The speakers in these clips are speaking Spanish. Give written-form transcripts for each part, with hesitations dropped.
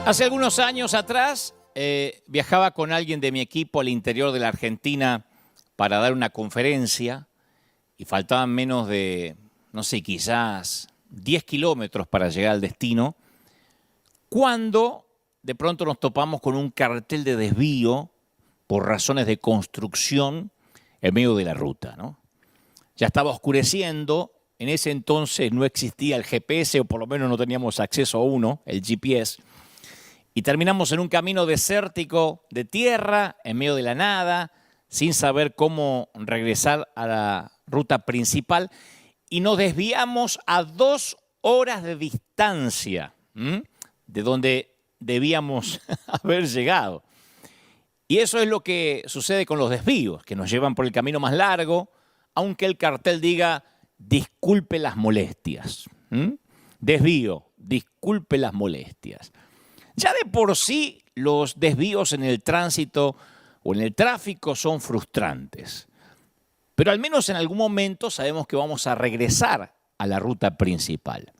Hace algunos años atrás viajaba con alguien de mi equipo al interior de la Argentina para dar una conferencia y faltaban menos de, no sé, quizás 10 kilómetros para llegar al destino, cuando de pronto nos topamos con un cartel de desvío por razones de construcción en medio de la ruta, ¿no? Ya estaba oscureciendo, en ese entonces no existía el GPS, o por lo menos no teníamos acceso a uno, el GPS, y terminamos en un camino desértico de tierra, en medio de la nada, sin saber cómo regresar a la ruta principal, y nos desviamos a 2 horas de distancia de donde debíamos haber llegado. Y eso es lo que sucede con los desvíos, que nos llevan por el camino más largo, aunque el cartel diga, disculpe las molestias. Desvío, disculpe las molestias. Ya de por sí los desvíos en el tránsito o en el tráfico son frustrantes. Pero al menos en algún momento sabemos que vamos a regresar a la ruta principal.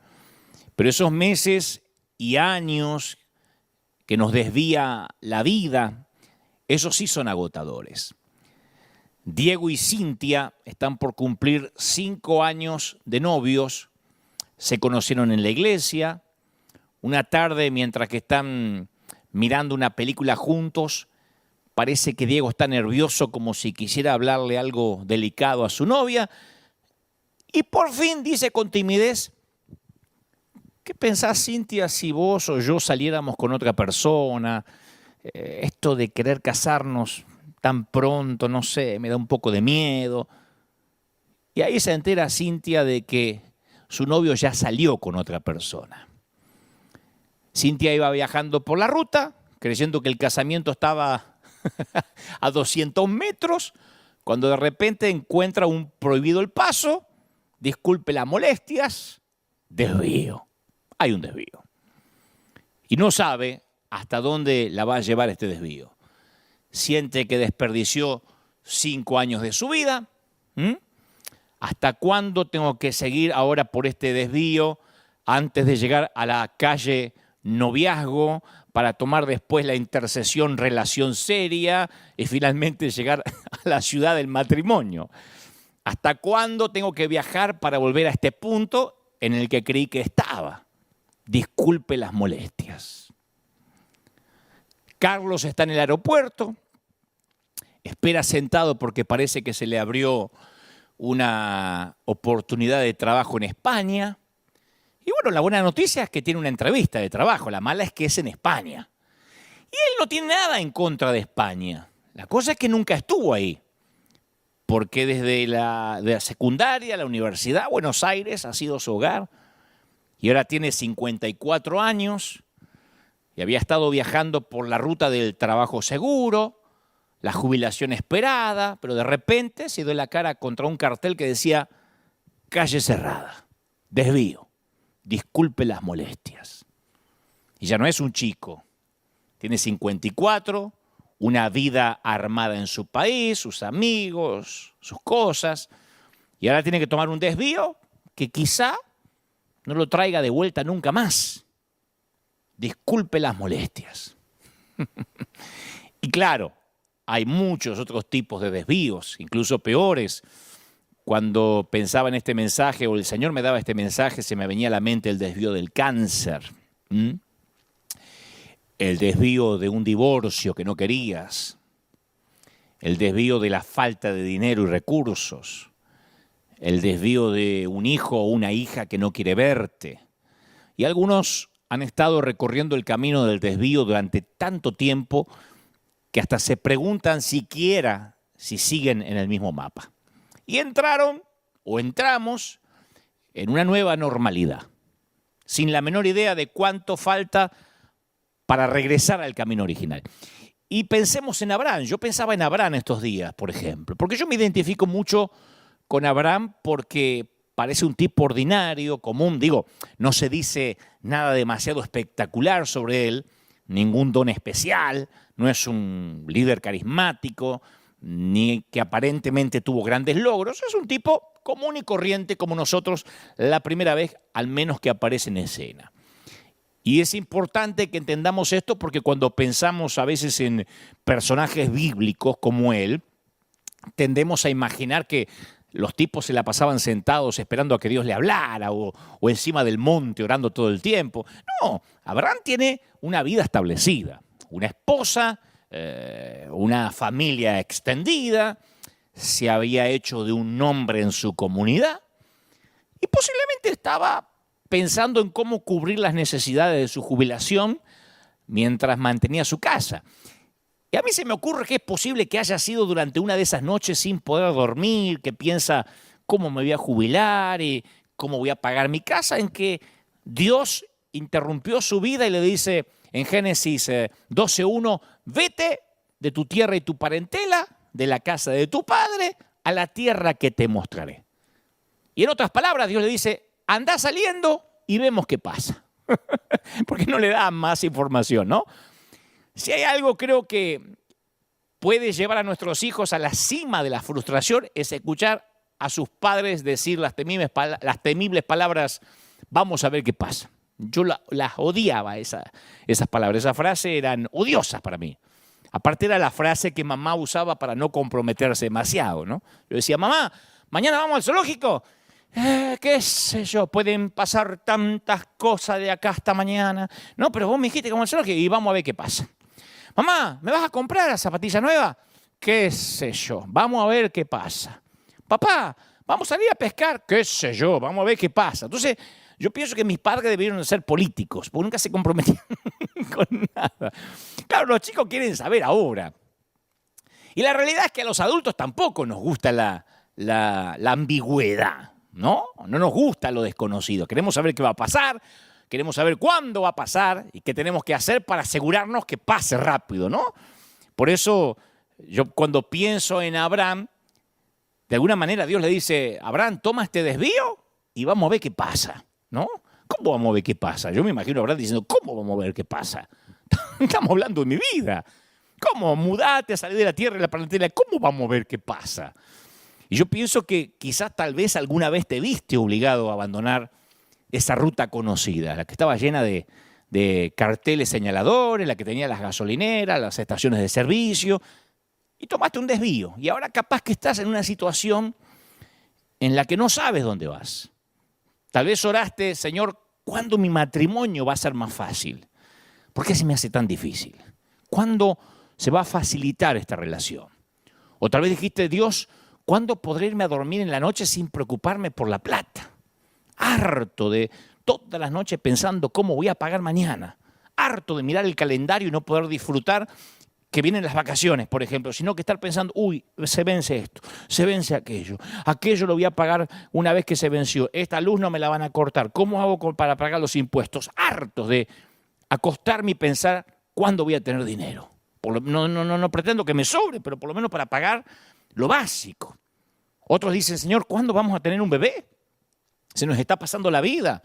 Pero esos meses y años que nos desvía la vida, esos sí son agotadores. Diego y Cintia están por cumplir 5 años de novios. Se conocieron en la iglesia. Una tarde, mientras que están mirando una película juntos, parece que Diego está nervioso, como si quisiera hablarle algo delicado a su novia. Y por fin dice con timidez, ¿qué pensás, Cintia, si vos o yo saliéramos con otra persona? Esto de querer casarnos tan pronto, no sé, me da un poco de miedo. Y ahí se entera Cintia de que su novio ya salió con otra persona. Cintia iba viajando por la ruta, creyendo que el casamiento estaba a 200 metros, cuando de repente encuentra un prohibido el paso, disculpe las molestias, desvío. Hay un desvío. Y no sabe hasta dónde la va a llevar este desvío. Siente que desperdició 5 años de su vida. ¿Hasta cuándo tengo que seguir ahora por este desvío antes de llegar a la calle noviazgo para tomar después la intersección relación seria y finalmente llegar a la ciudad del matrimonio? ¿Hasta cuándo tengo que viajar para volver a este punto en el que creí que estaba? Disculpe las molestias. Carlos está en el aeropuerto, espera sentado porque parece que se le abrió una oportunidad de trabajo en España. Y bueno, la buena noticia es que tiene una entrevista de trabajo, la mala es que es en España. Y él no tiene nada en contra de España. La cosa es que nunca estuvo ahí, porque desde la secundaria, la universidad, Buenos Aires ha sido su hogar. Y ahora tiene 54 años y había estado viajando por la ruta del trabajo seguro, la jubilación esperada, pero de repente se dio la cara contra un cartel que decía calle cerrada, desvío. Disculpe las molestias. Y ya no es un chico, tiene 54, una vida armada en su país, sus amigos, sus cosas, y ahora tiene que tomar un desvío que quizá no lo traiga de vuelta nunca más. Disculpe las molestias. Y claro, hay muchos otros tipos de desvíos, incluso peores. Cuando pensaba en este mensaje, o el Señor me daba este mensaje, se me venía a la mente el desvío del cáncer. El desvío de un divorcio que no querías. El desvío de la falta de dinero y recursos. El desvío de un hijo o una hija que no quiere verte. Y algunos han estado recorriendo el camino del desvío durante tanto tiempo que hasta se preguntan siquiera si siguen en el mismo mapa. Y entraron o entramos en una nueva normalidad, sin la menor idea de cuánto falta para regresar al camino original. Y pensemos en Abraham. Yo pensaba en Abraham estos días, por ejemplo, porque yo me identifico mucho con Abraham porque parece un tipo ordinario, común. Digo, no se dice nada demasiado espectacular sobre él, ningún don especial, no es un líder carismático, ni que aparentemente tuvo grandes logros. Es un tipo común y corriente como nosotros la primera vez, al menos que aparece en escena. Y es importante que entendamos esto porque cuando pensamos a veces en personajes bíblicos como él, tendemos a imaginar que los tipos se la pasaban sentados esperando a que Dios le hablara o encima del monte orando todo el tiempo. No, Abraham tiene una vida establecida, una esposa, una familia extendida, se había hecho de un nombre en su comunidad y posiblemente estaba pensando en cómo cubrir las necesidades de su jubilación mientras mantenía su casa. Y a mí se me ocurre que es posible que haya sido durante una de esas noches sin poder dormir, que piensa cómo me voy a jubilar y cómo voy a pagar mi casa, en que Dios interrumpió su vida y le dice en Génesis 12:1, vete de tu tierra y tu parentela, de la casa de tu padre, a la tierra que te mostraré. Y en otras palabras, Dios le dice, anda saliendo y vemos qué pasa. Porque no le da más información, ¿no? Si hay algo creo que puede llevar a nuestros hijos a la cima de la frustración es escuchar a sus padres decir las temibles palabras, vamos a ver qué pasa. Yo las odiaba, esas palabras, esas frases eran odiosas para mí. Aparte era la frase que mamá usaba para no comprometerse demasiado, ¿no? Yo decía, mamá, mañana vamos al zoológico. Qué sé yo, pueden pasar tantas cosas de acá hasta mañana. No, pero vos me dijiste que vamos al zoológico y vamos a ver qué pasa. Mamá, ¿me vas a comprar la zapatilla nueva? Qué sé yo, vamos a ver qué pasa. Papá, vamos a salir a pescar. Qué sé yo, vamos a ver qué pasa. Entonces, yo pienso que mis padres debieron ser políticos, porque nunca se comprometían con nada. Claro, los chicos quieren saber ahora. Y la realidad es que a los adultos tampoco nos gusta la ambigüedad, ¿no? No nos gusta lo desconocido. Queremos saber qué va a pasar, queremos saber cuándo va a pasar y qué tenemos que hacer para asegurarnos que pase rápido, ¿no? Por eso, yo cuando pienso en Abraham, de alguna manera Dios le dice, Abraham, toma este desvío y vamos a ver qué pasa, ¿no? ¿Cómo vamos a ver qué pasa? Yo me imagino a Abraham diciendo, ¿cómo vamos a ver qué pasa? Estamos hablando de mi vida. ¿Cómo? Mudate, salir de la tierra y la parentela. ¿Cómo vamos a ver qué pasa? Y yo pienso que quizás tal vez alguna vez te viste obligado a abandonar esa ruta conocida, la que estaba llena de carteles señaladores, la que tenía las gasolineras, las estaciones de servicio, y tomaste un desvío. Y ahora capaz que estás en una situación en la que no sabes dónde vas. Tal vez oraste, Señor, ¿cuándo mi matrimonio va a ser más fácil? ¿Por qué se me hace tan difícil? ¿Cuándo se va a facilitar esta relación? O tal vez dijiste, Dios, ¿cuándo podré irme a dormir en la noche sin preocuparme por la plata? Harto de todas las noches pensando cómo voy a pagar mañana. Harto de mirar el calendario y no poder disfrutar que vienen las vacaciones, por ejemplo, sino que estar pensando, uy, se vence esto, se vence aquello lo voy a pagar una vez que se venció, esta luz no me la van a cortar, ¿cómo hago para pagar los impuestos? Hartos de acostarme y pensar cuándo voy a tener dinero. No pretendo que me sobre, pero por lo menos para pagar lo básico. Otros dicen, Señor, ¿cuándo vamos a tener un bebé? Se nos está pasando la vida.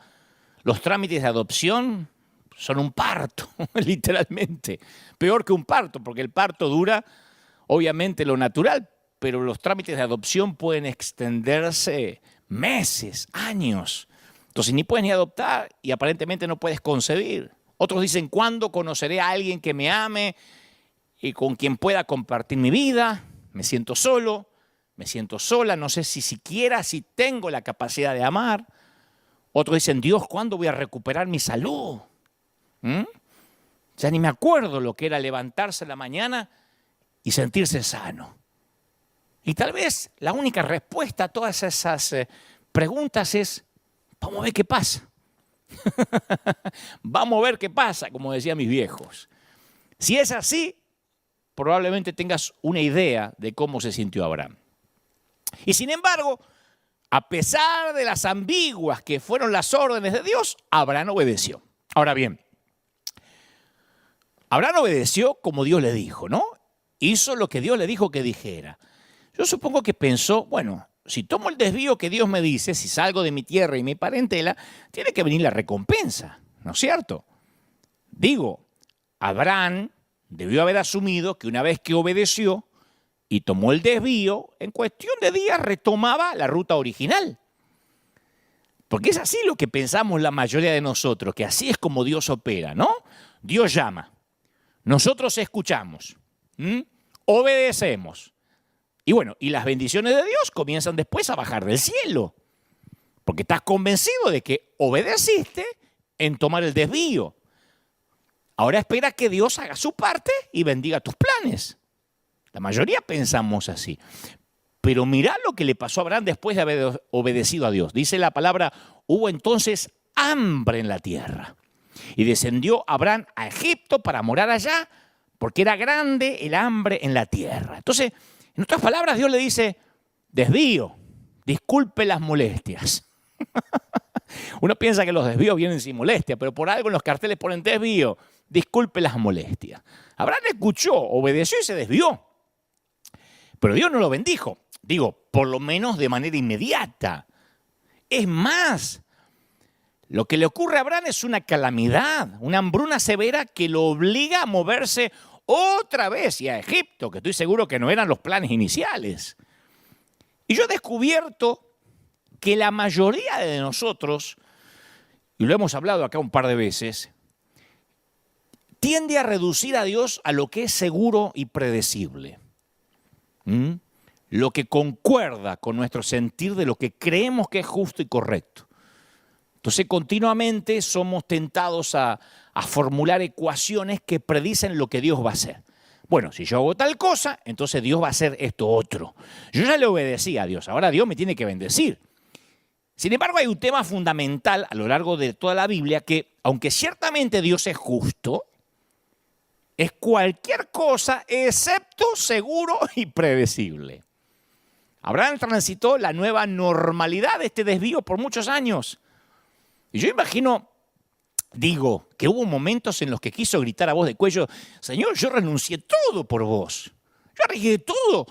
Los trámites de adopción son un parto, literalmente. Peor que un parto, porque el parto dura, obviamente, lo natural, pero los trámites de adopción pueden extenderse meses, años. Entonces ni puedes ni adoptar y aparentemente no puedes concebir. Otros dicen, ¿cuándo conoceré a alguien que me ame y con quien pueda compartir mi vida? Me siento solo, me siento sola, no sé si siquiera si tengo la capacidad de amar. Otros dicen, Dios, ¿cuándo voy a recuperar mi salud? Ya ni me acuerdo lo que era levantarse en la mañana y sentirse sano. Y tal vez la única respuesta a todas esas preguntas es, vamos a ver qué pasa. Vamos a ver qué pasa, como decían mis viejos. Si es así, probablemente tengas una idea de cómo se sintió Abraham. Y sin embargo, a pesar de las ambiguas que fueron las órdenes de Dios, Abraham obedeció. Ahora bien, Abraham obedeció como Dios le dijo, ¿no? Hizo lo que Dios le dijo que dijera. Yo supongo que pensó, bueno, si tomo el desvío que Dios me dice, si salgo de mi tierra y mi parentela, tiene que venir la recompensa, ¿no es cierto? Digo, Abraham debió haber asumido que una vez que obedeció y tomó el desvío, en cuestión de días retomaba la ruta original. Porque es así lo que pensamos la mayoría de nosotros, que así es como Dios opera, ¿no? Dios llama, nosotros escuchamos, obedecemos. Y bueno, y las bendiciones de Dios comienzan después a bajar del cielo. Porque estás convencido de que obedeciste en tomar el desvío. Ahora espera que Dios haga su parte y bendiga tus planes. La mayoría pensamos así. Pero mirá lo que le pasó a Abraham después de haber obedecido a Dios. Dice la palabra, hubo entonces hambre en la tierra. Y descendió Abraham a Egipto para morar allá, porque era grande el hambre en la tierra. Entonces, en otras palabras, Dios le dice, desvío, disculpe las molestias. Uno piensa que los desvíos vienen sin molestia, pero por algo en los carteles ponen desvío, disculpe las molestias. Abraham escuchó, obedeció y se desvió. Pero Dios no lo bendijo. Digo, por lo menos de manera inmediata. Es más, lo que le ocurre a Abraham es una calamidad, una hambruna severa que lo obliga a moverse otra vez y a Egipto, que estoy seguro que no eran los planes iniciales. Y yo he descubierto que la mayoría de nosotros, y lo hemos hablado acá un par de veces, tiende a reducir a Dios a lo que es seguro y predecible. Lo que concuerda con nuestro sentir de lo que creemos que es justo y correcto. Entonces continuamente somos tentados a formular ecuaciones que predicen lo que Dios va a hacer. Bueno, si yo hago tal cosa, entonces Dios va a hacer esto otro. Yo ya le obedecí a Dios, ahora Dios me tiene que bendecir. Sin embargo, hay un tema fundamental a lo largo de toda la Biblia que, aunque ciertamente Dios es justo, es cualquier cosa excepto seguro y predecible. Abraham transitó la nueva normalidad de este desvío por muchos años. Y yo imagino, digo, que hubo momentos en los que quiso gritar a voz de cuello, Señor, yo renuncié todo por vos. Yo arriesgué todo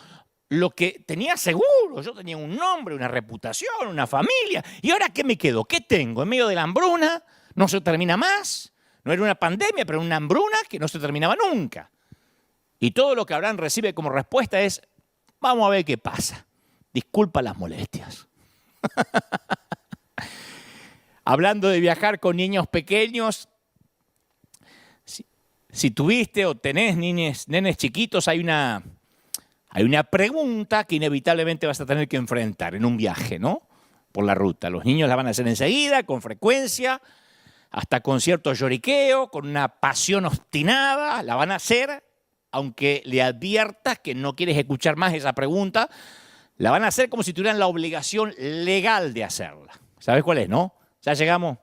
lo que tenía seguro. Yo tenía un nombre, una reputación, una familia. ¿Y ahora qué me quedo? ¿Qué tengo? En medio de la hambruna, no se termina más. No era una pandemia, pero una hambruna que no se terminaba nunca. Y todo lo que Abraham recibe como respuesta es, vamos a ver qué pasa. Disculpa las molestias. Hablando de viajar con niños pequeños, si tuviste o tenés nenes chiquitos, hay una pregunta que inevitablemente vas a tener que enfrentar en un viaje, ¿no? Por la ruta. Los niños la van a hacer enseguida, con frecuencia, hasta con cierto lloriqueo, con una pasión obstinada, la van a hacer, aunque le adviertas que no quieres escuchar más esa pregunta, la van a hacer como si tuvieran la obligación legal de hacerla. ¿Sabes cuál es, no? Ya llegamos,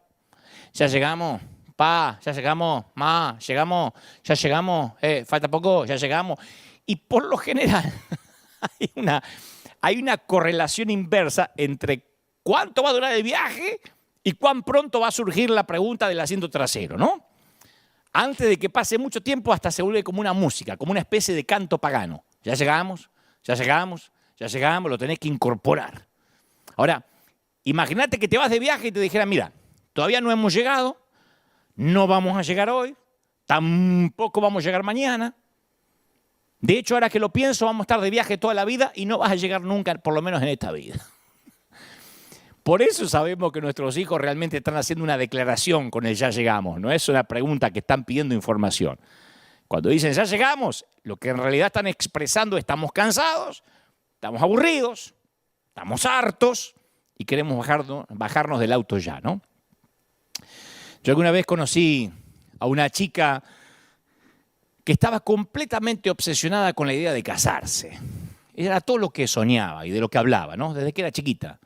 pa, ya llegamos, ma, llegamos, ya llegamos, falta poco, ya llegamos. Y por lo general hay una correlación inversa entre cuánto va a durar el viaje y cuán pronto va a surgir la pregunta del asiento trasero, ¿no? Antes de que pase mucho tiempo hasta se vuelve como una música, como una especie de canto pagano. Ya llegamos, ya llegamos, ya llegamos, lo tenés que incorporar. Ahora, imagínate que te vas de viaje y te dijeran, mira, todavía no hemos llegado, no vamos a llegar hoy, tampoco vamos a llegar mañana. De hecho, ahora que lo pienso, vamos a estar de viaje toda la vida y no vas a llegar nunca, por lo menos en esta vida. Por eso sabemos que nuestros hijos realmente están haciendo una declaración con el ya llegamos. No es una pregunta que están pidiendo información. Cuando dicen ya llegamos, lo que en realidad están expresando, estamos cansados, estamos aburridos, estamos hartos y queremos bajarnos del auto ya, ¿no? Yo alguna vez conocí a una chica que estaba completamente obsesionada con la idea de casarse. Era todo lo que soñaba y de lo que hablaba, ¿no? Desde que era chiquita.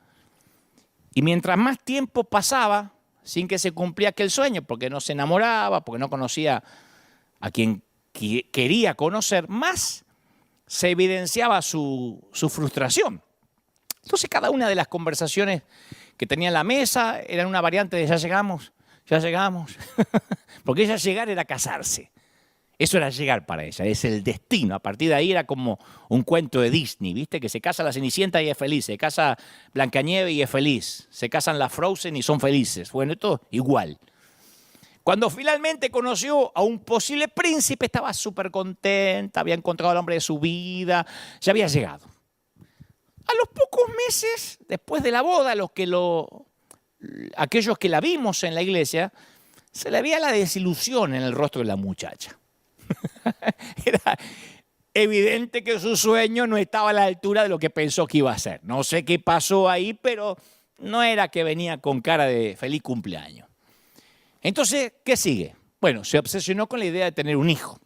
Y mientras más tiempo pasaba sin que se cumplía aquel sueño, porque no se enamoraba, porque no conocía a quien quería conocer, más se evidenciaba su frustración. Entonces cada una de las conversaciones que tenía en la mesa eran una variante de ya llegamos, porque ella llegar era casarse. Eso era llegar para ella, es el destino. A partir de ahí era como un cuento de Disney, ¿viste? Que se casa la Cenicienta y es feliz, se casa Blancanieves y es feliz, se casan las Frozen y son felices. Bueno, todo igual. Cuando finalmente conoció a un posible príncipe, estaba súper contenta, había encontrado al hombre de su vida, ya había llegado. A los pocos meses, después de la boda, lo que lo aquellos que la vimos en la iglesia, se le veía la desilusión en el rostro de la muchacha. Era evidente que su sueño no estaba a la altura de lo que pensó que iba a ser. No sé qué pasó ahí, pero no era que venía con cara de feliz cumpleaños. Entonces, ¿qué sigue? Bueno, se obsesionó con la idea de tener un hijo.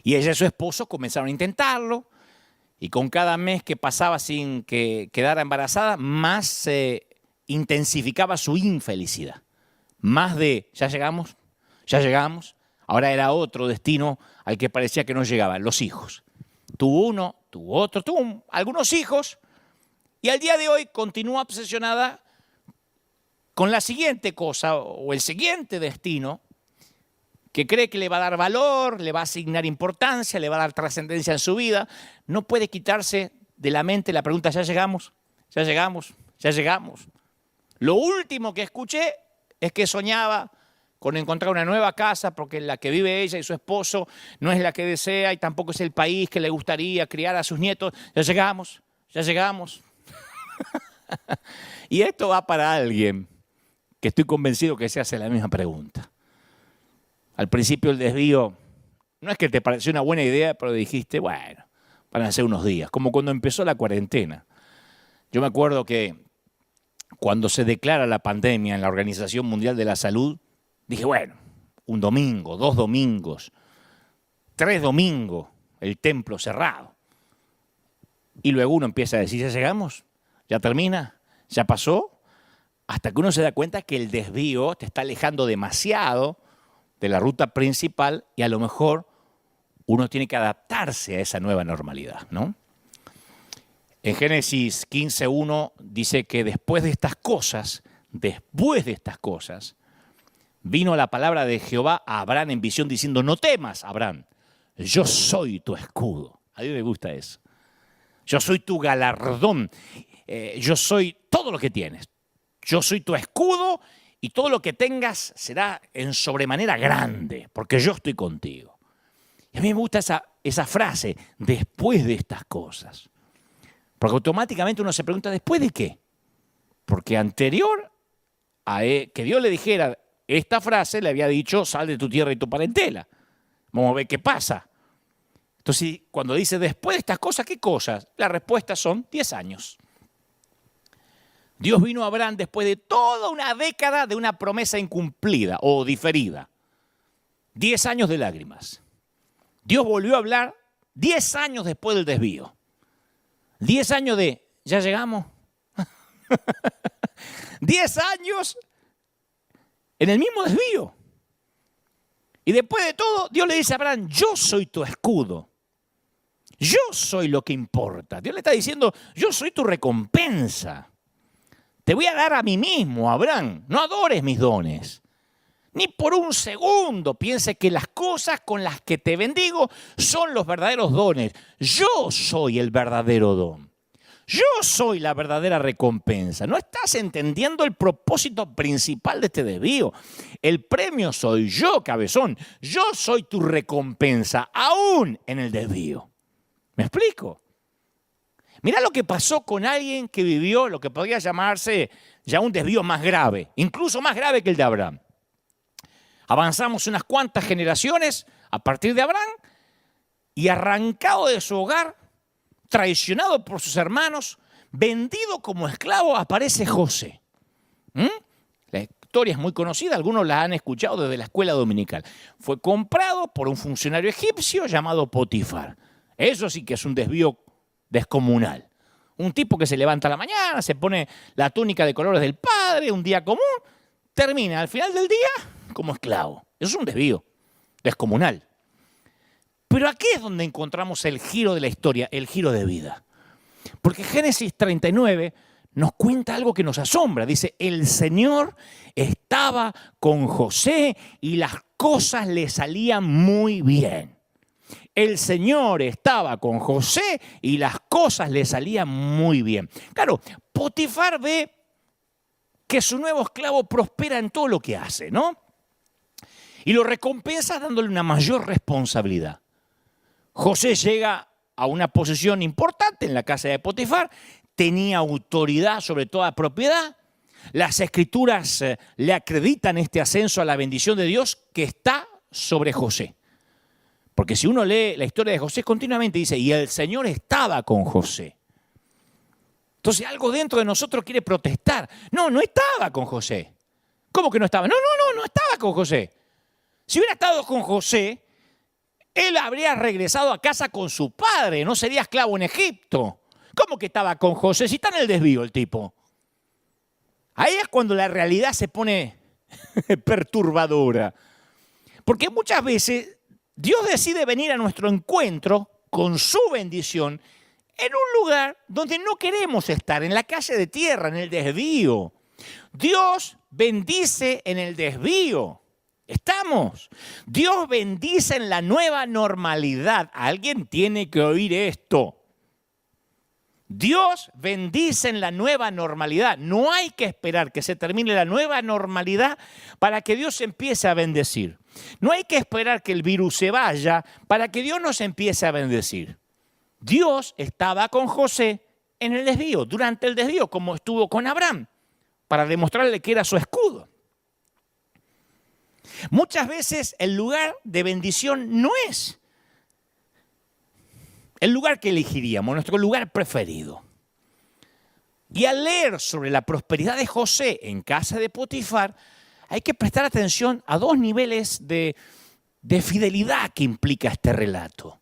Y ella y su esposo comenzaron a intentarlo, y con cada mes que pasaba sin que quedara embarazada, más se intensificaba su infelicidad. Más de, ya llegamos, ahora era otro destino al que parecía que no llegaba, los hijos. Tuvo uno, tuvo otro, tuvo algunos hijos, y al día de hoy continúa obsesionada con la siguiente cosa o el siguiente destino, que cree que le va a dar valor, le va a asignar importancia, le va a dar trascendencia en su vida. No puede quitarse de la mente la pregunta, ¿ya llegamos? ¿Ya llegamos? ¿Ya llegamos? Lo último que escuché es que soñaba con encontrar una nueva casa porque la que vive ella y su esposo no es la que desea y tampoco es el país que le gustaría criar a sus nietos. ¿Ya llegamos? ¿Ya llegamos? Y esto va para alguien que estoy convencido que se hace la misma pregunta. Al principio el desvío, no es que te pareció una buena idea, pero dijiste, bueno, van a ser unos días, como cuando empezó la cuarentena. Yo me acuerdo que cuando se declara la pandemia en la Organización Mundial de la Salud, dije, bueno, un domingo, 2 domingos, 3 domingos, el templo cerrado. Y luego uno empieza a decir, ¿ya llegamos? ¿Ya termina? ¿Ya pasó? Hasta que uno se da cuenta que el desvío te está alejando demasiado de la ruta principal y a lo mejor uno tiene que adaptarse a esa nueva normalidad, ¿no? En Génesis 15:1 dice que después de estas cosas, vino la palabra de Jehová a Abraham en visión diciendo, no temas, Abraham, yo soy tu escudo. A mí me gusta eso. Yo soy tu galardón, yo soy todo lo que tienes. Yo soy tu escudo y todo lo que tengas será en sobremanera grande, porque yo estoy contigo. Y a mí me gusta esa frase, después de estas cosas. Porque automáticamente uno se pregunta, ¿después de qué? Porque anterior a que Dios le dijera esta frase, le había dicho, sal de tu tierra y tu parentela. Vamos a ver qué pasa. Entonces, cuando dice después de estas cosas, ¿qué cosas? La respuesta son 10 años. Dios vino a Abraham después de toda una década de una promesa incumplida o diferida. 10 años de lágrimas. Dios volvió a hablar 10 años después del desvío. 10 años de, ¿ya llegamos? 10 años en el mismo desvío. Y después de todo, Dios le dice a Abraham, yo soy tu escudo. Yo soy lo que importa. Dios le está diciendo, yo soy tu recompensa. Te voy a dar a mí mismo, Abraham. No adores mis dones. Ni por un segundo piense que las cosas con las que te bendigo son los verdaderos dones. Yo soy el verdadero don. Yo soy la verdadera recompensa. No estás entendiendo el propósito principal de este desvío. El premio soy yo, cabezón. Yo soy tu recompensa, aún en el desvío. ¿Me explico? Mirá lo que pasó con alguien que vivió lo que podría llamarse ya un desvío más grave, incluso más grave que el de Abraham. Avanzamos unas cuantas generaciones a partir de Abraham y arrancado de su hogar, traicionado por sus hermanos, vendido como esclavo, aparece José. La historia es muy conocida, algunos la han escuchado desde la escuela dominical. Fue comprado por un funcionario egipcio llamado Potifar. Eso sí que es un desvío descomunal. Un tipo que se levanta a la mañana, se pone la túnica de colores del padre, un día común, termina al final del día como esclavo. Eso es un desvío descomunal. Pero aquí es donde encontramos el giro de la historia, el giro de vida. Porque Génesis 39 nos cuenta algo que nos asombra. Dice, el Señor estaba con José y las cosas le salían muy bien. El Señor estaba con José y las cosas le salían muy bien. Claro, Potifar ve que su nuevo esclavo prospera en todo lo que hace, ¿no? Y lo recompensa dándole una mayor responsabilidad. José llega a una posición importante en la casa de Potifar, tenía autoridad sobre toda propiedad, Las Escrituras le acreditan este ascenso a la bendición de Dios que está sobre José. Porque si uno lee la historia de José, continuamente dice, y el Señor estaba con José. Entonces algo dentro de nosotros quiere protestar. No, no estaba con José. ¿Cómo que no estaba? No estaba con José. Si hubiera estado con José, él habría regresado a casa con su padre, no sería esclavo en Egipto. ¿Cómo que estaba con José? Si está en el desvío el tipo. Ahí es cuando la realidad se pone perturbadora. Porque muchas veces Dios decide venir a nuestro encuentro con su bendición en un lugar donde no queremos estar, en la calle de tierra, en el desvío. Dios bendice en el desvío. Estamos. Dios bendice en la nueva normalidad. Alguien tiene que oír esto. Dios bendice en la nueva normalidad. No hay que esperar que se termine la nueva normalidad para que Dios empiece a bendecir. No hay que esperar que el virus se vaya para que Dios nos empiece a bendecir. Dios estaba con José en el desvío, durante el desvío, como estuvo con Abraham, para demostrarle que era su escudo. Muchas veces el lugar de bendición no es el lugar que elegiríamos, nuestro lugar preferido. Y al leer sobre la prosperidad de José en casa de Potifar, hay que prestar atención a dos niveles de fidelidad que implica este relato.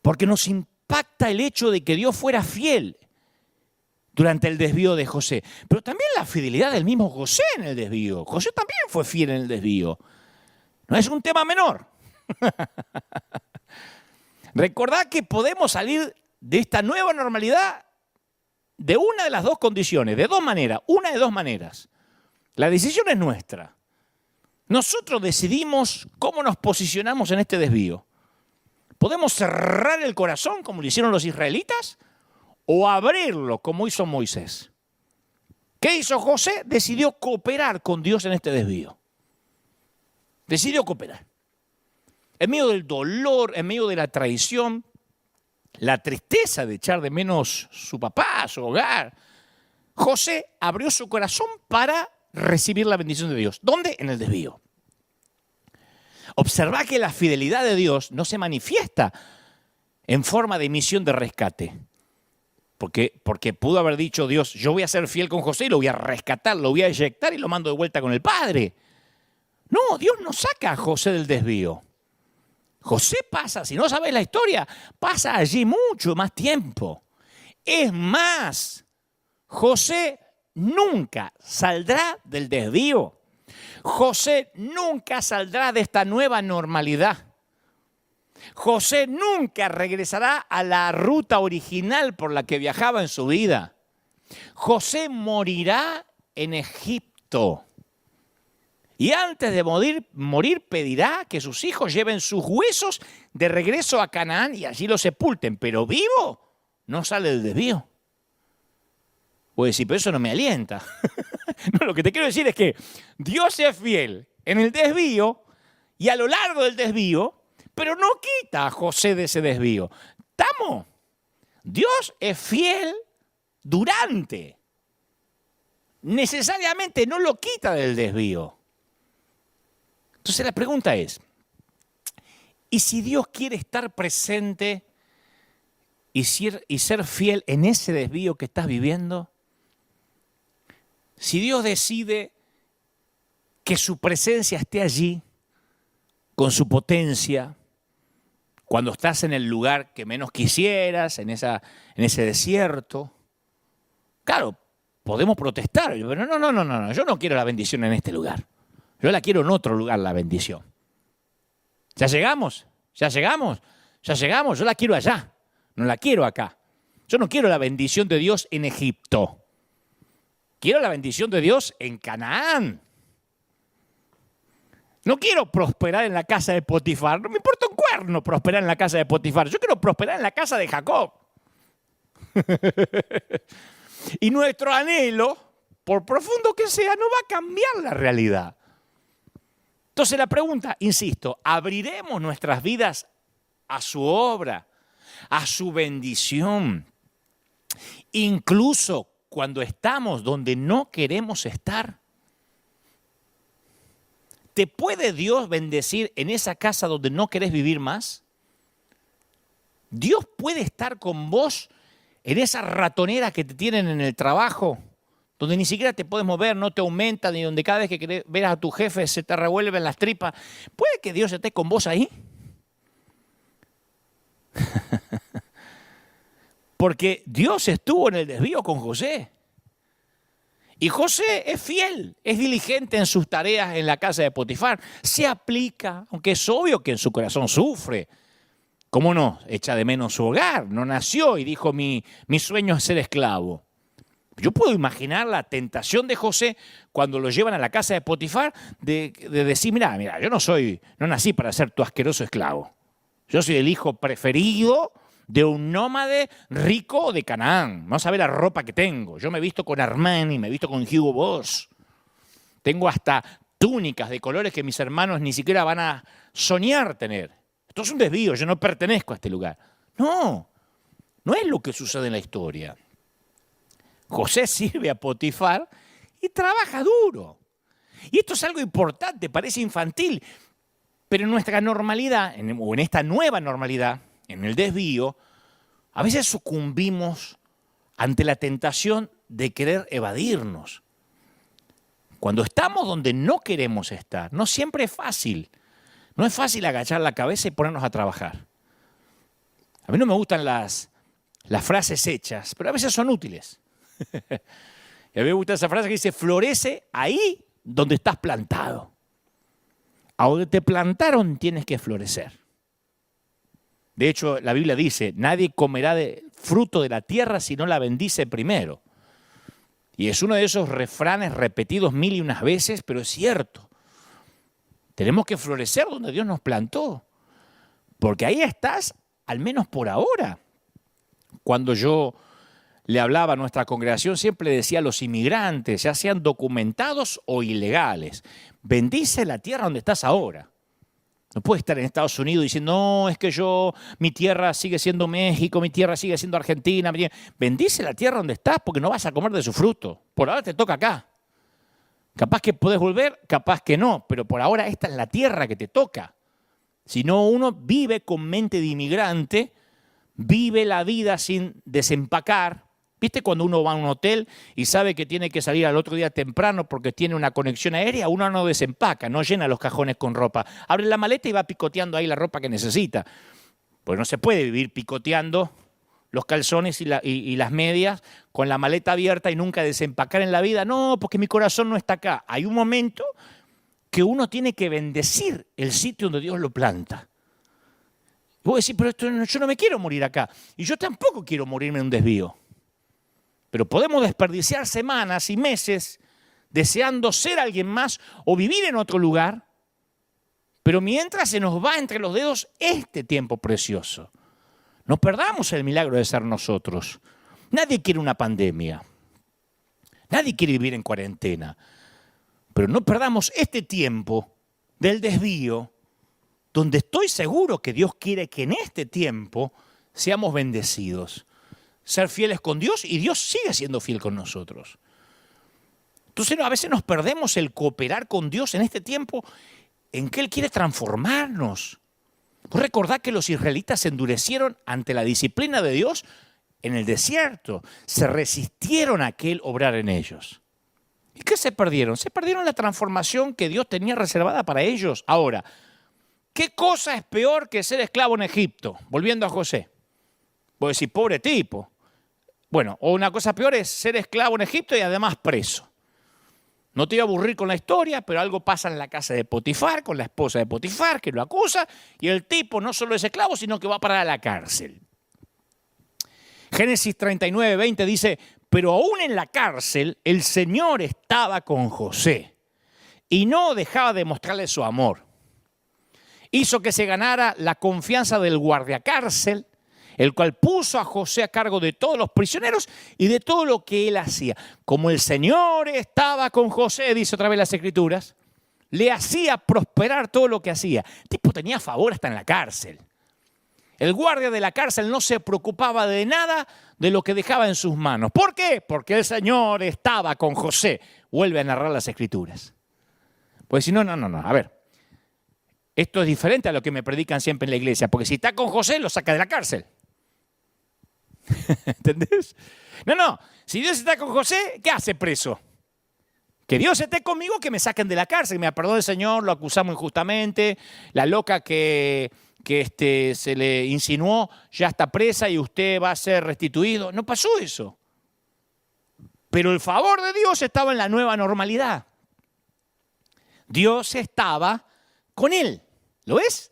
Porque nos impacta el hecho de que Dios fuera fiel durante el desvío de José, pero también la fidelidad del mismo José en el desvío. José también fue fiel en el desvío. No es un tema menor. Recordad que podemos salir de esta nueva normalidad de una de las dos condiciones, de dos maneras, una de dos maneras. La decisión es nuestra. Nosotros decidimos cómo nos posicionamos en este desvío. Podemos cerrar el corazón como lo hicieron los israelitas o abrirlo como hizo Moisés. ¿Qué hizo José? Decidió cooperar con Dios en este desvío. Decidió cooperar. En medio del dolor, en medio de la traición, la tristeza de echar de menos su papá, su hogar, José abrió su corazón para recibir la bendición de Dios. ¿Dónde? En el desvío. Observa que la fidelidad de Dios no se manifiesta en forma de misión de rescate. Porque pudo haber dicho Dios, yo voy a ser fiel con José y lo voy a rescatar, lo voy a eyectar y lo mando de vuelta con el Padre. No, Dios no saca a José del desvío. José pasa, si no sabes la historia, pasa allí mucho más tiempo. Es más, José nunca saldrá del desvío. José nunca saldrá de esta nueva normalidad. José nunca regresará a la ruta original por la que viajaba en su vida. José morirá en Egipto. Y antes de morir pedirá que sus hijos lleven sus huesos de regreso a Canaán y allí los sepulten. Pero vivo no sale del desvío. Puede decir, pero eso no me alienta. No, lo que te quiero decir es que Dios es fiel en el desvío y a lo largo del desvío, pero no quita a José de ese desvío. ¿Estamos? Dios es fiel durante. Necesariamente no lo quita del desvío. Entonces la pregunta es, ¿y si Dios quiere estar presente y ser fiel en ese desvío que estás viviendo? Si Dios decide que su presencia esté allí, con su potencia, cuando estás en el lugar que menos quisieras, en ese desierto, claro, podemos protestar, pero no, yo no quiero la bendición en este lugar. Yo la quiero en otro lugar, la bendición. ¿Ya llegamos? Yo la quiero allá, no la quiero acá. Yo no quiero la bendición de Dios en Egipto. Quiero la bendición de Dios en Canaán. No quiero prosperar en la casa de Potifar. No me importa un cuerno prosperar en la casa de Potifar. Yo quiero prosperar en la casa de Jacob. Y nuestro anhelo, por profundo que sea, no va a cambiar la realidad. Entonces la pregunta, insisto, ¿abriremos nuestras vidas a su obra, a su bendición, incluso cuando estamos donde no queremos estar? ¿Te puede Dios bendecir en esa casa donde no querés vivir más? ¿Dios puede estar con vos en esa ratonera que te tienen en el trabajo, donde ni siquiera te puedes mover, no te aumenta, ni donde cada vez que querés ver a tu jefe se te revuelven las tripas? ¿Puede que Dios esté con vos ahí? Porque Dios estuvo en el desvío con José. Y José es fiel, es diligente en sus tareas en la casa de Potifar. Se aplica, aunque es obvio que en su corazón sufre. ¿Cómo no? Echa de menos su hogar. No nació y dijo, mi sueño es ser esclavo. Yo puedo imaginar la tentación de José cuando lo llevan a la casa de Potifar de decir, mira, yo no nací para ser tu asqueroso esclavo. Yo soy el hijo preferido de un nómade rico de Canaán. Vamos a ver la ropa que tengo. Yo me he visto con Armani, me he visto con Hugo Boss. Tengo hasta túnicas de colores que mis hermanos ni siquiera van a soñar tener. Esto es un desvío, yo no pertenezco a este lugar. No es lo que sucede en la historia. José sirve a Potifar y trabaja duro. Y esto es algo importante, parece infantil, pero en nuestra normalidad, o en esta nueva normalidad, en el desvío, a veces sucumbimos ante la tentación de querer evadirnos. Cuando estamos donde no queremos estar, no siempre es fácil. No es fácil agachar la cabeza y ponernos a trabajar. A mí no me gustan las frases hechas, pero a veces son útiles. Y a mí me gusta esa frase que dice, florece ahí donde estás plantado. A donde te plantaron tienes que florecer. De hecho, la Biblia dice, nadie comerá de fruto de la tierra si no la bendice primero. Y es uno de esos refranes repetidos 1000 veces, pero es cierto. Tenemos que florecer donde Dios nos plantó, porque ahí estás, al menos por ahora. Cuando yo le hablaba a nuestra congregación, siempre le decía a los inmigrantes, ya sean documentados o ilegales, bendice la tierra donde estás ahora. No puedes estar en Estados Unidos diciendo, no, es que mi tierra sigue siendo México, mi tierra sigue siendo Argentina. Bendice la tierra donde estás porque no vas a comer de su fruto. Por ahora te toca acá. Capaz que podés volver, capaz que no, pero por ahora esta es la tierra que te toca. Si no, uno vive con mente de inmigrante, vive la vida sin desempacar. ¿Viste cuando uno va a un hotel y sabe que tiene que salir al otro día temprano porque tiene una conexión aérea? Uno no desempaca, no llena los cajones con ropa. Abre la maleta y va picoteando ahí la ropa que necesita. Pues no se puede vivir picoteando los calzones y las medias con la maleta abierta y nunca desempacar en la vida. No, porque mi corazón no está acá. Hay un momento que uno tiene que bendecir el sitio donde Dios lo planta. Y vos decís, pero yo no me quiero morir acá. Y yo tampoco quiero morirme en un desvío. Pero podemos desperdiciar semanas y meses deseando ser alguien más o vivir en otro lugar, pero mientras se nos va entre los dedos este tiempo precioso. No perdamos el milagro de ser nosotros. Nadie quiere una pandemia. Nadie quiere vivir en cuarentena. Pero no perdamos este tiempo del desvío, donde estoy seguro que Dios quiere que en este tiempo seamos bendecidos. Ser fieles con Dios y Dios sigue siendo fiel con nosotros. Entonces a veces nos perdemos el cooperar con Dios en este tiempo en que Él quiere transformarnos. Vos recordad que los israelitas se endurecieron ante la disciplina de Dios en el desierto. Se resistieron a que Él obrara en ellos. ¿Y qué se perdieron? Se perdieron la transformación que Dios tenía reservada para ellos. Ahora, ¿qué cosa es peor que ser esclavo en Egipto? Volviendo a José. Vos decís, pobre tipo. Bueno, o una cosa peor es ser esclavo en Egipto y además preso. No te iba a aburrir con la historia, pero algo pasa en la casa de Potifar, con la esposa de Potifar, que lo acusa, y el tipo no solo es esclavo, sino que va a parar a la cárcel. Génesis 39:20 dice, pero aún en la cárcel el Señor estaba con José y no dejaba de mostrarle su amor. Hizo que se ganara la confianza del guardiacárcel, el cual puso a José a cargo de todos los prisioneros y de todo lo que él hacía. Como el Señor estaba con José, dice otra vez las Escrituras, le hacía prosperar todo lo que hacía. El tipo tenía favor hasta en la cárcel. El guardia de la cárcel no se preocupaba de nada de lo que dejaba en sus manos. ¿Por qué? Porque el Señor estaba con José. Vuelve a narrar las Escrituras. Pues si no, a ver. Esto es diferente a lo que me predican siempre en la iglesia, porque si está con José, lo saca de la cárcel. ¿Entendés? No. Si Dios está con José, ¿qué hace preso? Que Dios esté conmigo, que me saquen de la cárcel. Me perdone el Señor, lo acusamos injustamente. La loca que se le insinuó ya está presa y usted va a ser restituido. No pasó eso. Pero el favor de Dios estaba en la nueva normalidad. Dios estaba con él. ¿Lo ves?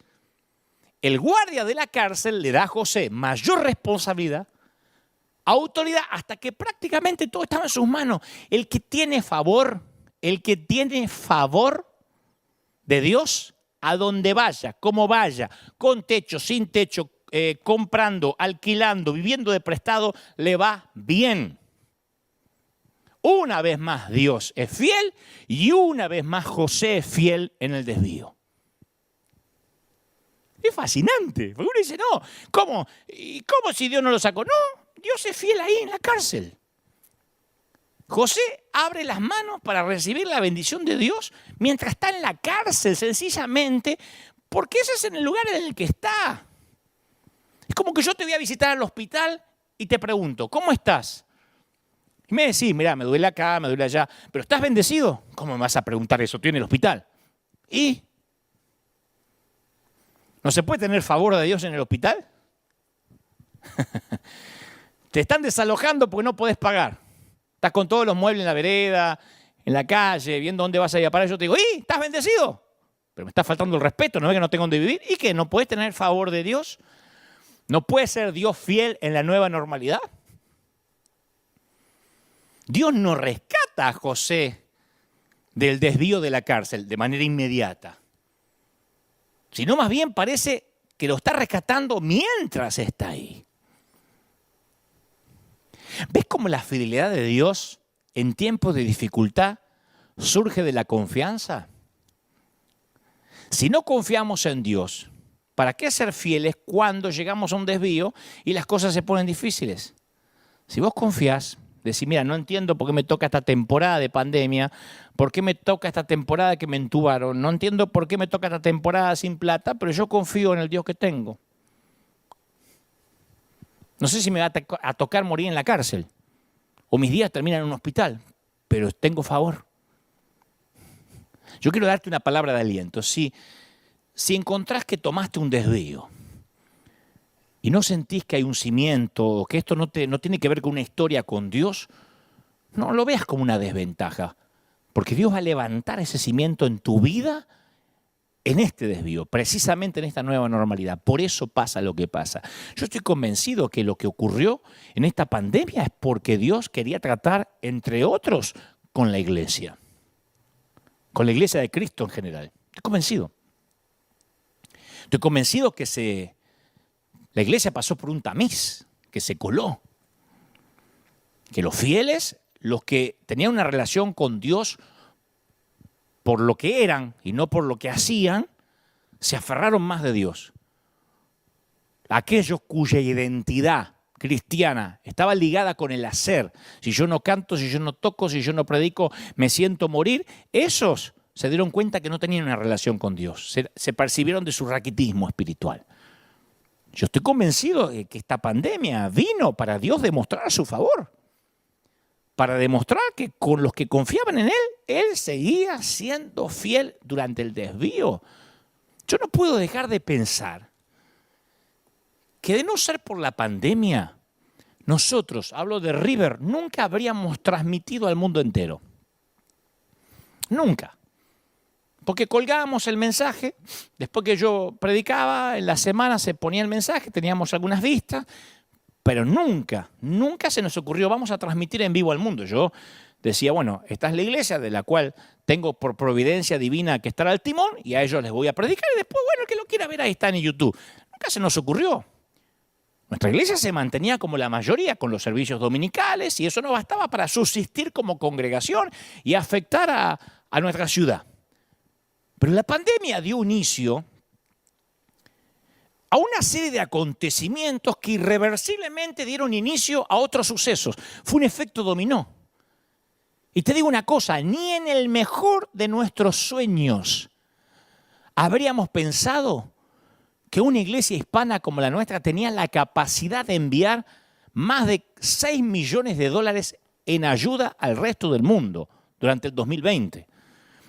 El guardia de la cárcel le da a José mayor responsabilidad, autoridad, hasta que prácticamente todo estaba en sus manos. El que tiene favor de Dios, a donde vaya, como vaya, con techo, sin techo, comprando, alquilando, viviendo de prestado, le va bien. Una vez más Dios es fiel y una vez más José es fiel en el desvío. Es fascinante, porque uno dice, no, ¿cómo si Dios no lo sacó? No, Dios es fiel ahí en la cárcel. José abre las manos para recibir la bendición de Dios mientras está en la cárcel, sencillamente, porque ese es el lugar en el que está. Es como que yo te voy a visitar al hospital y te pregunto, ¿cómo estás? Y me decís, mirá, me duele acá, me duele allá, pero ¿estás bendecido? ¿Cómo me vas a preguntar eso? Estoy en el hospital. ¿Y? ¿No se puede tener favor de Dios en el hospital? Te están desalojando porque no podés pagar. Estás con todos los muebles en la vereda, en la calle, viendo dónde vas a ir a parar. Yo te digo, ¿y? ¿Estás bendecido? Pero me está faltando el respeto, ¿no ves que no tengo dónde vivir? ¿Y qué? ¿No puedes tener favor de Dios? ¿No puede ser Dios fiel en la nueva normalidad? Dios no rescata a José del desvío de la cárcel de manera inmediata, sino más bien parece que lo está rescatando mientras está ahí. ¿Ves cómo la fidelidad de Dios en tiempos de dificultad surge de la confianza? Si no confiamos en Dios, ¿para qué ser fieles cuando llegamos a un desvío y las cosas se ponen difíciles? Si vos confías, decís, mira, no entiendo por qué me toca esta temporada de pandemia, por qué me toca esta temporada que me entubaron, no entiendo por qué me toca esta temporada sin plata, pero yo confío en el Dios que tengo. No sé si me va a tocar morir en la cárcel o mis días terminan en un hospital, pero tengo favor. Yo quiero darte una palabra de aliento. Si encontrás que tomaste un desvío y no sentís que hay un cimiento o que esto no tiene que ver con una historia con Dios, no lo veas como una desventaja, porque Dios va a levantar ese cimiento en tu vida en este desvío, precisamente en esta nueva normalidad. Por eso pasa lo que pasa. Yo estoy convencido que lo que ocurrió en esta pandemia es porque Dios quería tratar, entre otros, con la iglesia de Cristo en general. Estoy convencido. Estoy convencido que la iglesia pasó por un tamiz, que se coló. Que los fieles, los que tenían una relación con Dios por lo que eran y no por lo que hacían, se aferraron más de Dios. Aquellos cuya identidad cristiana estaba ligada con el hacer, si yo no canto, si yo no toco, si yo no predico, me siento morir, esos se dieron cuenta que no tenían una relación con Dios, se percibieron de su raquitismo espiritual. Yo estoy convencido de que esta pandemia vino para Dios demostrar su favor, para demostrar que con los que confiaban en Él seguía siendo fiel durante el desvío. Yo no puedo dejar de pensar que de no ser por la pandemia, nosotros, hablo de River, nunca habríamos transmitido al mundo entero. Nunca. Porque colgábamos el mensaje, después que yo predicaba, en la semana se ponía el mensaje, teníamos algunas vistas, pero nunca se nos ocurrió, vamos a transmitir en vivo al mundo. Yo decía, bueno, esta es la iglesia de la cual tengo por providencia divina que estar al timón y a ellos les voy a predicar y después, bueno, el que lo quiera ver ahí está en YouTube. Nunca se nos ocurrió. Nuestra iglesia se mantenía como la mayoría con los servicios dominicales y eso no bastaba para subsistir como congregación y afectar a nuestra ciudad. Pero la pandemia dio inicio a una serie de acontecimientos que irreversiblemente dieron inicio a otros sucesos. Fue un efecto dominó. Y te digo una cosa, ni en el mejor de nuestros sueños habríamos pensado que una iglesia hispana como la nuestra tenía la capacidad de enviar más de 6 millones de dólares en ayuda al resto del mundo durante el 2020.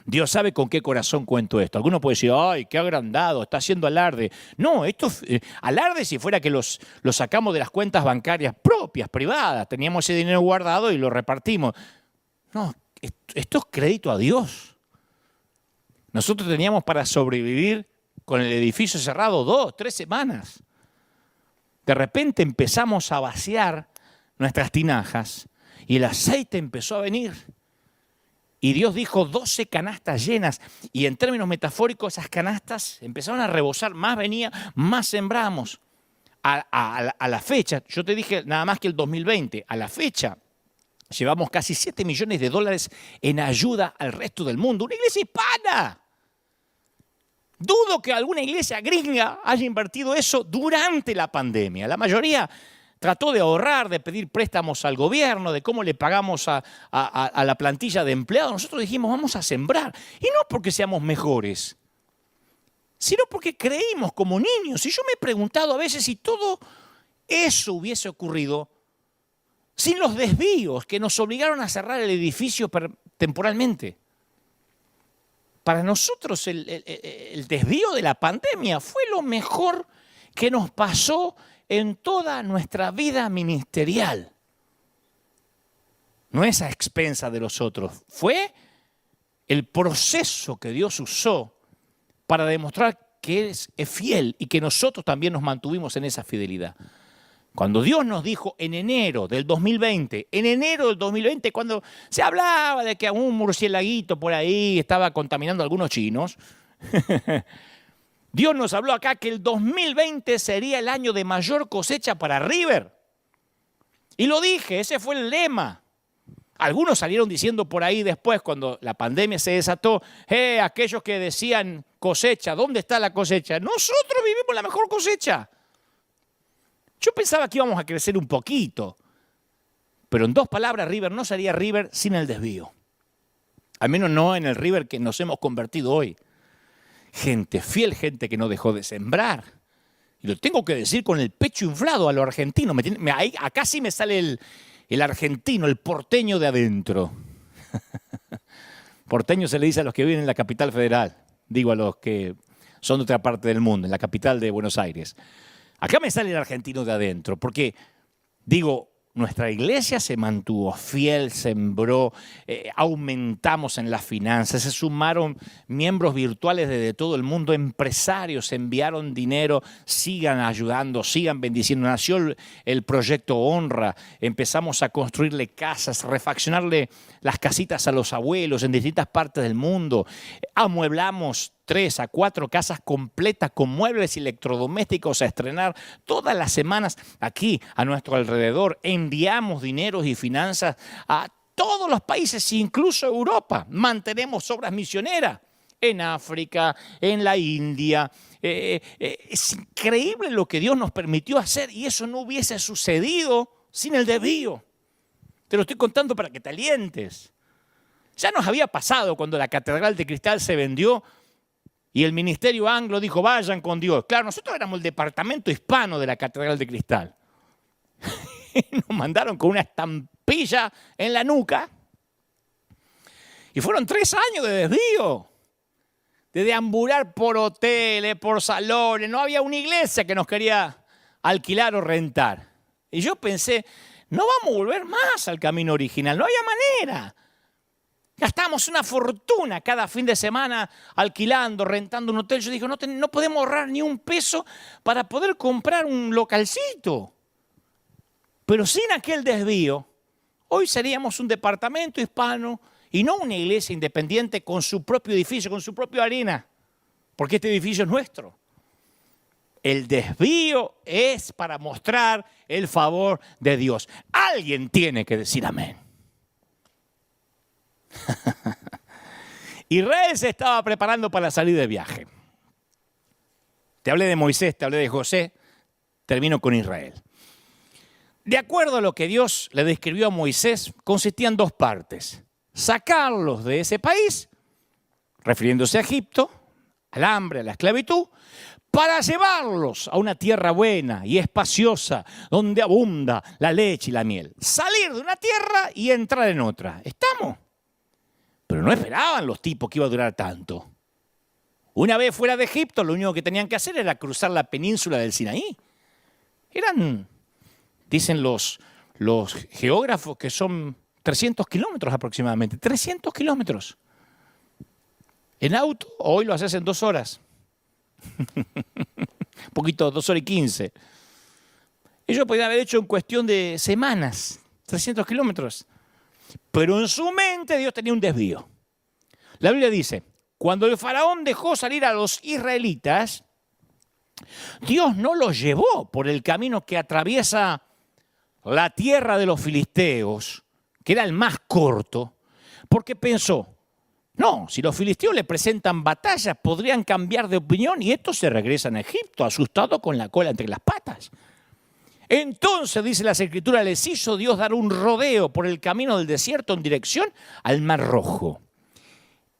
Dios sabe con qué corazón cuento esto. Alguno puede decir, ¡ay, qué agrandado! Está haciendo alarde. No, esto alarde si fuera que los sacamos de las cuentas bancarias propias, privadas. Teníamos ese dinero guardado y lo repartimos. No, esto es crédito a Dios. Nosotros teníamos para sobrevivir con el edificio cerrado 2, 3 semanas. De repente empezamos a vaciar nuestras tinajas y el aceite empezó a venir. Y Dios dijo 12 canastas llenas. Y en términos metafóricos esas canastas empezaron a rebosar. Más venía, más sembramos. A la fecha, yo te dije nada más que el 2020, a la fecha llevamos casi 7 millones de dólares en ayuda al resto del mundo. ¡Una iglesia hispana! Dudo que alguna iglesia gringa haya invertido eso durante la pandemia. La mayoría trató de ahorrar, de pedir préstamos al gobierno, de cómo le pagamos a la plantilla de empleados. Nosotros dijimos, vamos a sembrar. Y no porque seamos mejores, sino porque creímos como niños. Y yo me he preguntado a veces si todo eso hubiese ocurrido sin los desvíos que nos obligaron a cerrar el edificio temporalmente. Para nosotros el desvío de la pandemia fue lo mejor que nos pasó en toda nuestra vida ministerial. No es a expensa de los otros, fue el proceso que Dios usó para demostrar que es fiel y que nosotros también nos mantuvimos en esa fidelidad. Cuando Dios nos dijo en enero del 2020, cuando se hablaba de que un murcielaguito por ahí estaba contaminando a algunos chinos, Dios nos habló acá que el 2020 sería el año de mayor cosecha para River. Y lo dije, ese fue el lema. Algunos salieron diciendo por ahí después, cuando la pandemia se desató, aquellos que decían cosecha, ¿dónde está la cosecha? Nosotros vivimos la mejor cosecha. Yo pensaba que íbamos a crecer un poquito, pero en 2 palabras, River no sería River sin el desvío. Al menos no en el River que nos hemos convertido hoy. Gente fiel, gente que no dejó de sembrar. Y lo tengo que decir con el pecho inflado a lo argentino. Acá sí me sale el argentino, el porteño de adentro. Porteño se le dice a los que viven en la capital federal. Digo a los que son de otra parte del mundo, en la capital de Buenos Aires. Acá me sale el argentino de adentro, porque, digo, nuestra iglesia se mantuvo fiel, sembró, aumentamos en las finanzas, se sumaron miembros virtuales desde todo el mundo, empresarios enviaron dinero, sigan ayudando, sigan bendiciendo. Nació el proyecto Honra, empezamos a construirle casas, refaccionarle las casitas a los abuelos en distintas partes del mundo, amueblamos 3 a 4 casas completas con muebles y electrodomésticos a estrenar todas las semanas aquí a nuestro alrededor. Enviamos dineros y finanzas a todos los países, incluso Europa. Mantenemos obras misioneras en África, en la India. Es increíble lo que Dios nos permitió hacer y eso no hubiese sucedido sin el desvío. Te lo estoy contando para que te alientes. Ya nos había pasado cuando la Catedral de Cristal se vendió y el Ministerio Anglo dijo, vayan con Dios. Claro, nosotros éramos el departamento hispano de la Catedral de Cristal. Nos mandaron con una estampilla en la nuca. Y fueron 3 años de desvío. De deambular por hoteles, por salones. No había una iglesia que nos quería alquilar o rentar. Y yo pensé, no vamos a volver más al camino original. No había manera. Gastamos una fortuna cada fin de semana alquilando, rentando un hotel. Yo dije, no podemos ahorrar ni un peso para poder comprar un localcito. Pero sin aquel desvío, hoy seríamos un departamento hispano y no una iglesia independiente con su propio edificio, con su propia arena, porque este edificio es nuestro. El desvío es para mostrar el favor de Dios. Alguien tiene que decir amén. Israel se estaba preparando para salir de viaje. Te hablé de Moisés, te hablé de José, termino con Israel. De acuerdo a lo que Dios le describió a Moisés, consistía en dos partes. Sacarlos de ese país, refiriéndose a Egipto, al hambre, a la esclavitud, para llevarlos a una tierra buena y espaciosa, donde abunda la leche y la miel. Salir de una tierra y entrar en otra. ¿Estamos? Pero no esperaban los tipos que iba a durar tanto. Una vez fuera de Egipto, lo único que tenían que hacer era cruzar la península del Sinaí. Eran, dicen los geógrafos, que son 300 kilómetros aproximadamente. 300 kilómetros. En auto, hoy lo haces en 2 horas. Un poquito, 2 horas y 15. Ellos podían haber hecho en cuestión de semanas, 300 kilómetros. Pero en su mente Dios tenía un desvío. La Biblia dice, cuando el faraón dejó salir a los israelitas, Dios no los llevó por el camino que atraviesa la tierra de los filisteos, que era el más corto, porque pensó, no, si los filisteos le presentan batalla, podrían cambiar de opinión y estos se regresan a Egipto, asustados con la cola entre las patas. Entonces, dice las Escrituras, les hizo Dios dar un rodeo por el camino del desierto en dirección al Mar Rojo.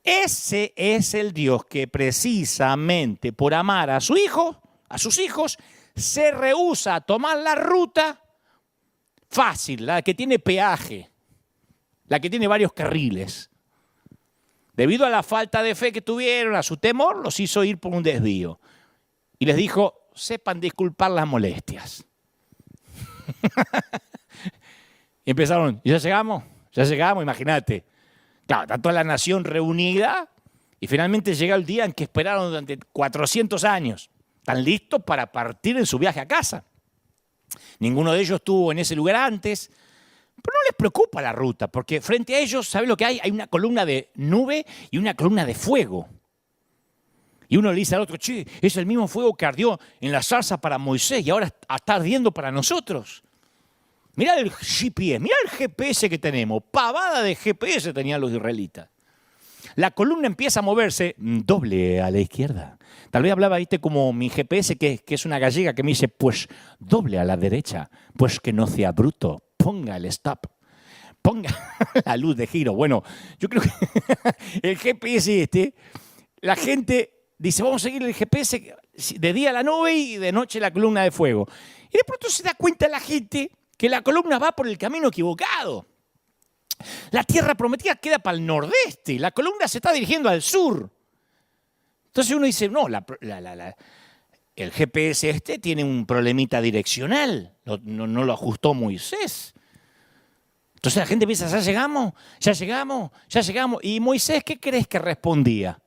Ese es el Dios que precisamente por amar a su hijo, a sus hijos, se rehúsa a tomar la ruta fácil, la que tiene peaje, la que tiene varios carriles. Debido a la falta de fe que tuvieron, a su temor, los hizo ir por un desvío. Y les dijo, sepan disculpar las molestias. Y empezaron, ¿ya llegamos? Ya llegamos, imagínate. Claro, está toda la nación reunida y finalmente llega el día en que esperaron durante 400 años. Están listos para partir en su viaje a casa. Ninguno de ellos estuvo en ese lugar antes, pero no les preocupa la ruta, porque frente a ellos, ¿saben lo que hay? Hay una columna de nube y una columna de fuego. Y uno le dice al otro, che, es el mismo fuego que ardió en la zarza para Moisés y ahora está ardiendo para nosotros. Mirá el GPS, mirá el GPS que tenemos. Pavada de GPS tenían los israelitas. La columna empieza a moverse, doble a la izquierda. Tal vez hablaba, ¿viste? Como mi GPS, que es una gallega, que me dice, pues doble a la derecha, pues que no sea bruto, ponga el stop, ponga la luz de giro. Bueno, yo creo que el GPS la gente dice, vamos a seguir el GPS de día la nube y de noche la columna de fuego. Y de pronto se da cuenta la gente que la columna va por el camino equivocado. La tierra prometida queda para el nordeste, la columna se está dirigiendo al sur. Entonces uno dice, no, el GPS tiene un problemita direccional, no lo ajustó Moisés. Entonces la gente piensa, ya llegamos, ya llegamos, ya llegamos. ¿Y Moisés qué crees que respondía?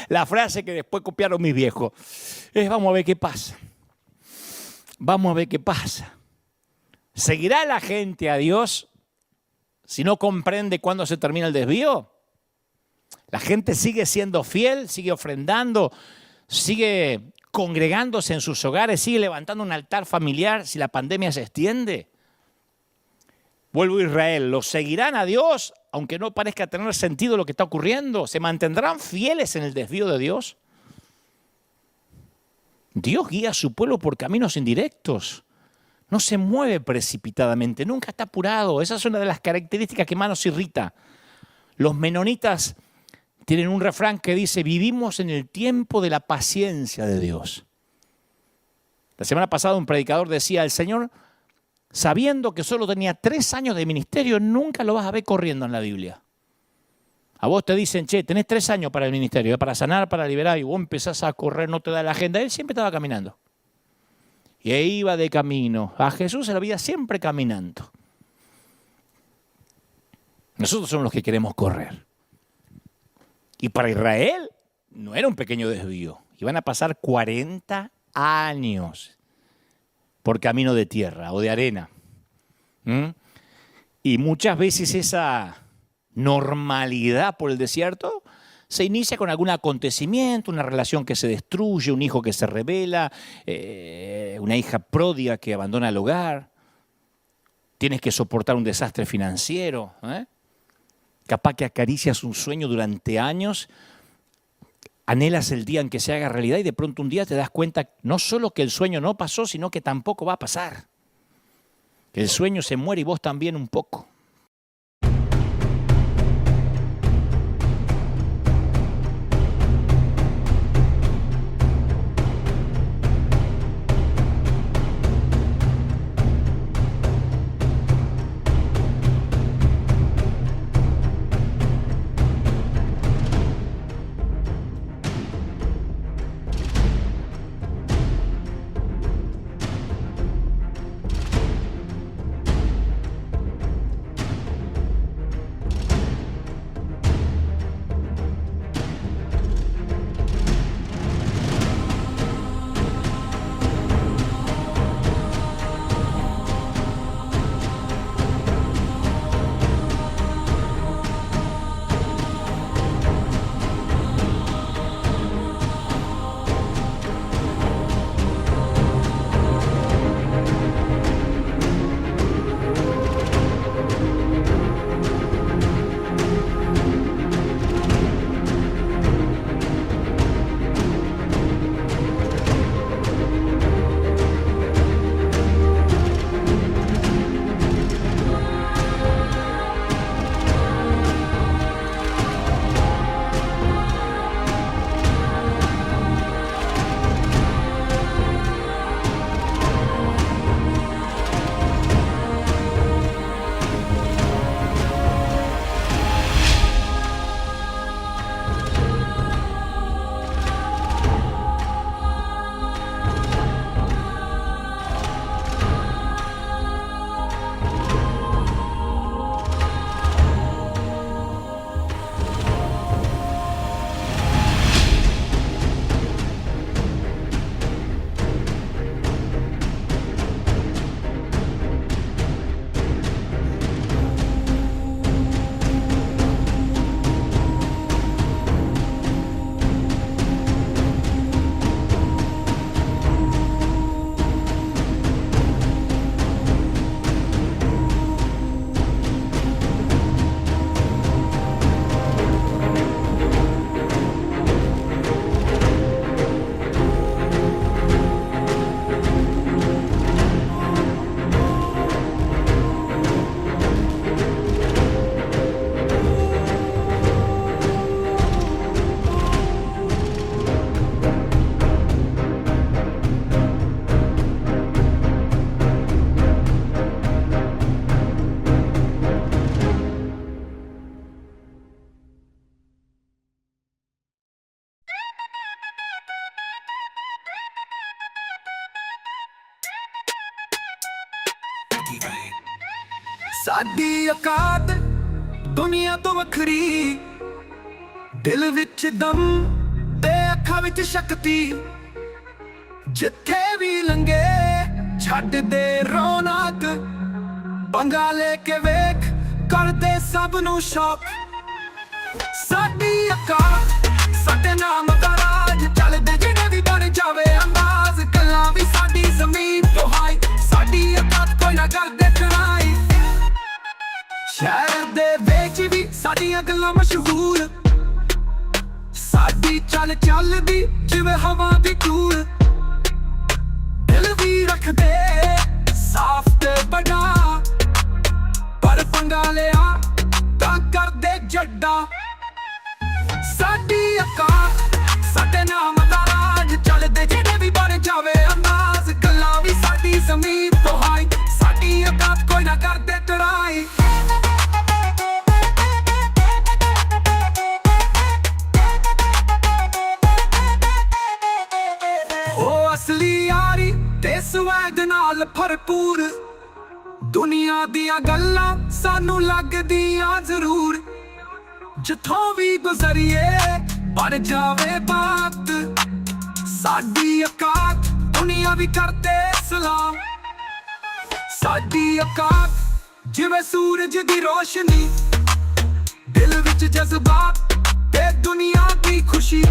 La frase que después copiaron mis viejos es, vamos a ver qué pasa. Vamos a ver qué pasa. ¿Seguirá la gente a Dios si no comprende cuándo se termina el desvío? La gente sigue siendo fiel, sigue ofrendando, sigue congregándose en sus hogares, sigue levantando un altar familiar si la pandemia se extiende. Vuelvo a Israel, ¿los seguirán a Dios aunque no parezca tener sentido lo que está ocurriendo? ¿Se mantendrán fieles en el desvío de Dios? Dios guía a su pueblo por caminos indirectos. No se mueve precipitadamente, nunca está apurado. Esa es una de las características que más nos irrita. Los menonitas tienen un refrán que dice, vivimos en el tiempo de la paciencia de Dios. La semana pasada un predicador decía, el Señor, sabiendo que solo tenía 3 años de ministerio, nunca lo vas a ver corriendo en la Biblia. A vos te dicen, che, tenés 3 años para el ministerio, para sanar, para liberar, y vos empezás a correr, no te da la agenda. Él siempre estaba caminando. Y ahí iba de camino. A Jesús se la vida siempre caminando. Nosotros somos los que queremos correr. Y para Israel no era un pequeño desvío. Iban a pasar 40 años por camino de tierra o de arena. Y muchas veces esa normalidad por el desierto se inicia con algún acontecimiento, una relación que se destruye, un hijo que se rebela, una hija pródiga que abandona el hogar. Tienes que soportar un desastre financiero. Capaz que acaricias un sueño durante años anhelas el día en que se haga realidad y de pronto un día te das cuenta no solo que el sueño no pasó, sino que tampoco va a pasar. Que el sueño se muere y vos también un poco. ਸਾਡੀ ਔਕਾਤ ਦੁਨੀਆ ਤੋਂ ਵੱਖਰੀ, ਦਿਲ ਵਿੱਚ ਦਮ ਤੇ ਅੱਖਾਂ ਵਿੱਚ ਸ਼ਕਤੀ, ਜਿੱਥੇ ਵੀ ਲੰਘੇ ਛੱਡ ਦੇ ਰੌਣਕ, ਪੰਗਾ ਲੈ ਕੇ ਵੇਖ ਕਰਦੇ ਸਭ ਨੂੰ ਸ਼ੌਕ। ਸਾਡੀ ਔਕਾਤ ਸਾਡੇ ਨਾਮ ਦਾ ਰਾਜ, ਚੱਲਦੇ ਜਿਹੜੇ ਵੀ ਬਣ ਜਾਵੇ ਅੰਦਾਜ਼, ਗੱਲਾਂ ਵੀ ਸਾਡੀ ਜ਼ਮੀਨ ਤੋਂ ਹਾਈ, ਸਾਡੀ ਔਕਾਤ ਕੋਈ ਨਾ ਕਰਦੇ ਟਰਾਈ। ਸ਼ਹਿਰ ਦੇ ਵਿੱਚ ਵੀ ਸਾਡੀਆਂ ਗੱਲਾਂ ਮਸ਼ਹੂਰ, ਸਾਡੀ ਚੱਲ ਚੱਲਦੀ ਜਿਵੇਂ ਹਵਾ ਦੀ ਧੂੜ, ਦਿਲ ਵੀ ਰੱਖਦੇ ਸਾਫ਼ ਤੇ ਵੱਡਾ, ਪਰ ਪੰਗਾ ਲਿਆ ਤਾਂ ਕਰਦੇ ਜੱਡਾ। ਸਾਡੀ ਔਕਾਤ ਸਾਡੇ ਨਾਮ ਦਾ ਰਾਜ, ਚੱਲਦੇ ਜਿਹੜੇ ਵੀ ਬਣ ਜਾਵੇ ਅੰਦਾਜ਼, ਗੱਲਾਂ ਵੀ ਸਾਡੀ ਜ਼ਮੀਨ ਤੋਂ ਹਾਈ, ਸਾਡੀ ਔਕਾਤ ਕੋਈ ਨਾ ਕਰਦੇ ਟਰਾਈ। ਅਸਲੀ ਯਾਰੀ ਤੇ ਸਵੈਗ ਨਾਲ ਭਰਪੂਰ, ਦੁਨੀਆ ਦੀਆਂ ਗੱਲਾਂ ਸਾਨੂੰ ਲੱਗਦੀਆਂ ਜ਼ਰੂਰ, ਜਿੱਥੋਂ ਵੀ ਗੁਜ਼ਰੀਏ ਬਣ ਜਾਵੇ ਬਾਤ, ਸਾਡੀ ਔਕਾਤ ਦੁਨੀਆ ਵੀ ਕਰਦੇ ਸਲਾਮ। ਸਾਡੀ ਔਕਾਤ ਜਿਵੇਂ ਸੂਰਜ ਦੀ ਰੋਸ਼ਨੀ, ਦਿਲ ਵਿੱਚ ਜਜ਼ਬਾਤ ਤੇ ਦੁਨੀਆ ਦੀ ਖੁਸ਼ੀ।